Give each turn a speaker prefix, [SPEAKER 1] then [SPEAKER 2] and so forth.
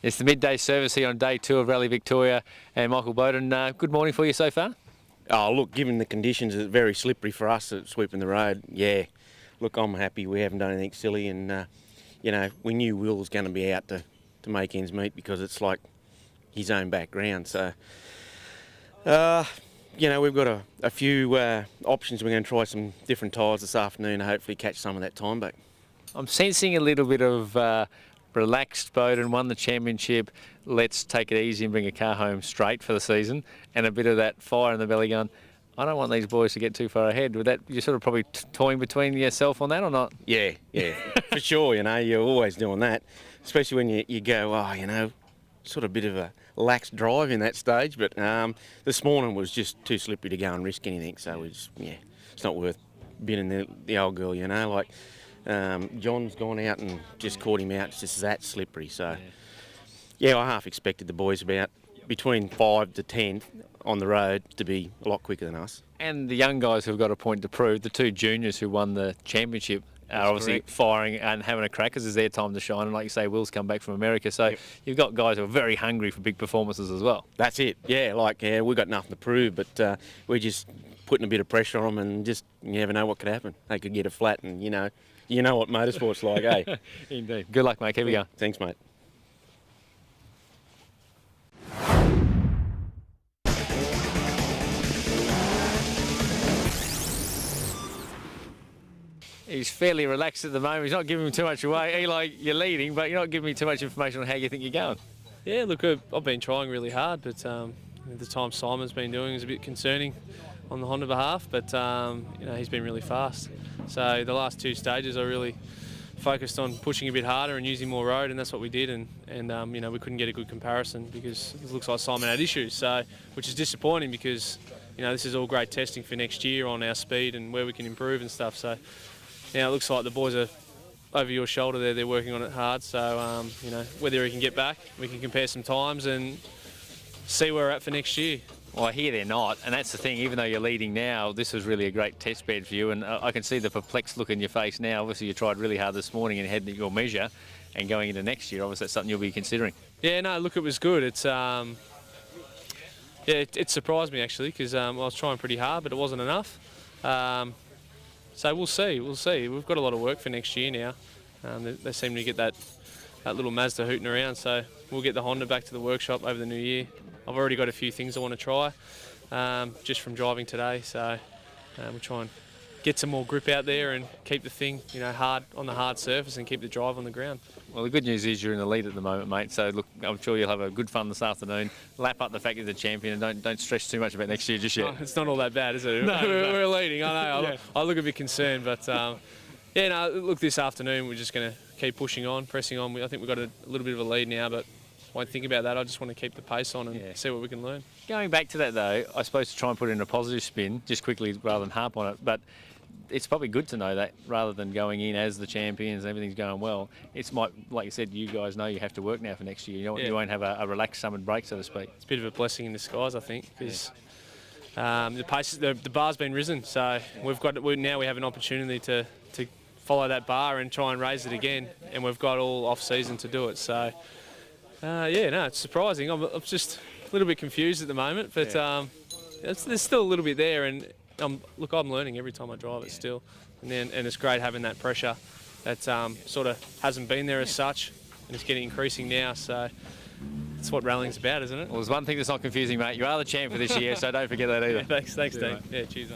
[SPEAKER 1] It's the midday service here on day 2 of Rally Victoria, and Michael Boaden, good morning for you so far.
[SPEAKER 2] Oh, look, given the conditions, it's very slippery for us at sweeping the road. Yeah, look, I'm happy we haven't done anything silly, and you know, we knew Will was going to be out to make ends meet because it's like his own background. So, you know, we've got a few options. We're going to try some different tyres this afternoon to hopefully catch some of that time back.
[SPEAKER 1] I'm sensing a little bit of relaxed Boaden, won the championship, let's take it easy and bring a car home straight for the season, and a bit of that fire in the belly going, I don't want these boys to get too far ahead. With that, you're sort of probably toying between yourself on that or not?
[SPEAKER 2] Yeah, for sure, you know, you're always doing that, especially when you go, oh, you know, sort of a bit of a lax drive in that stage, but this morning was just too slippery to go and risk anything, so it's not worth being the old girl, you know, like John's gone out and just caught him out, it's just that slippery, so yeah, I half expected the boys about between 5 to 10 on the road to be a lot quicker than us.
[SPEAKER 1] And the young guys who've got a point to prove, the 2 juniors who won the championship, are obviously firing and having a crack because it's their time to shine. And like you say, Will's come back from America, so you've got guys who are very hungry for big performances as well.
[SPEAKER 2] That's it, yeah, like we've got nothing to prove, but we're just putting a bit of pressure on them, and just you never know what could happen. They could get a flat, and you know what motorsport's like, eh?
[SPEAKER 1] Indeed. Good luck, mate. Keep it going.
[SPEAKER 2] Thanks, mate.
[SPEAKER 1] He's fairly relaxed at the moment. He's not giving him too much away. Eli, you're leading, but you're not giving me too much information on how you think you're going.
[SPEAKER 3] Yeah, look, I've been trying really hard, but the time Simon's been doing is a bit concerning on the Honda behalf, but you know, he's been really fast. So the last 2 stages I really focused on pushing a bit harder and using more road, and that's what we did, and you know, we couldn't get a good comparison because it looks like Simon had issues, so which is disappointing because you know, this is all great testing for next year on our speed and where we can improve and stuff. So now it looks like the boys are over your shoulder there, they're working on it hard, so you know, whether he can get back, we can compare some times and see where we're at for next year.
[SPEAKER 1] Well, I hear they're not, and that's the thing, even though you're leading now, this was really a great test bed for you, and I can see the perplexed look in your face now. Obviously you tried really hard this morning and had your measure, and going into next year, obviously that's something you'll be considering. Yeah,
[SPEAKER 3] no, look, it was good. It's yeah, it surprised me actually, because I was trying pretty hard, but it wasn't enough. So we'll see. We've got a lot of work for next year now. They seem to get that little Mazda hooting around, so we'll get the Honda back to the workshop over the new year. I've already got a few things I want to try just from driving today, so we'll try and get some more grip out there and keep the thing, you know, hard on the hard surface and keep the drive on the ground.
[SPEAKER 1] Well, the good news is you're in the lead at the moment, mate, so look, I'm sure you'll have a good fun this afternoon. Lap up the fact you're the champion, and don't stress too much about next year just yet.
[SPEAKER 3] No, it's not all that bad, is it?
[SPEAKER 1] No,
[SPEAKER 3] we're leading, I know.
[SPEAKER 1] Yeah.
[SPEAKER 3] I look a bit concerned, but yeah, no, look, this afternoon we're just going to keep pushing on, pressing on. I think we've got a little bit of a lead now, but won't think about that. I just want to keep the pace on and see what we can learn.
[SPEAKER 1] Going back to that though, I suppose to try and put it in a positive spin, just quickly rather than harp on it, but it's probably good to know that rather than going in as the champions, everything's going well. It's like you said, you guys know you have to work now for next year. You won't have a relaxed summer break, so to speak.
[SPEAKER 3] It's a bit of a blessing in disguise, I think, because the pace, the bar's been risen, so now we have an opportunity to follow that bar and try and raise it again, and we've got all off season to do it. So yeah, no, it's surprising. I'm just a little bit confused at the moment, but there's still a little bit there, and look, I'm learning every time I drive it still, and it's great having that pressure that sort of hasn't been there as such, and it's getting increasing now. So that's what rallying's about, isn't it?
[SPEAKER 1] Well, there's one thing that's not confusing, mate. You are the champ for this year, so don't forget that either.
[SPEAKER 3] Thanks, Dean. Yeah, cheers.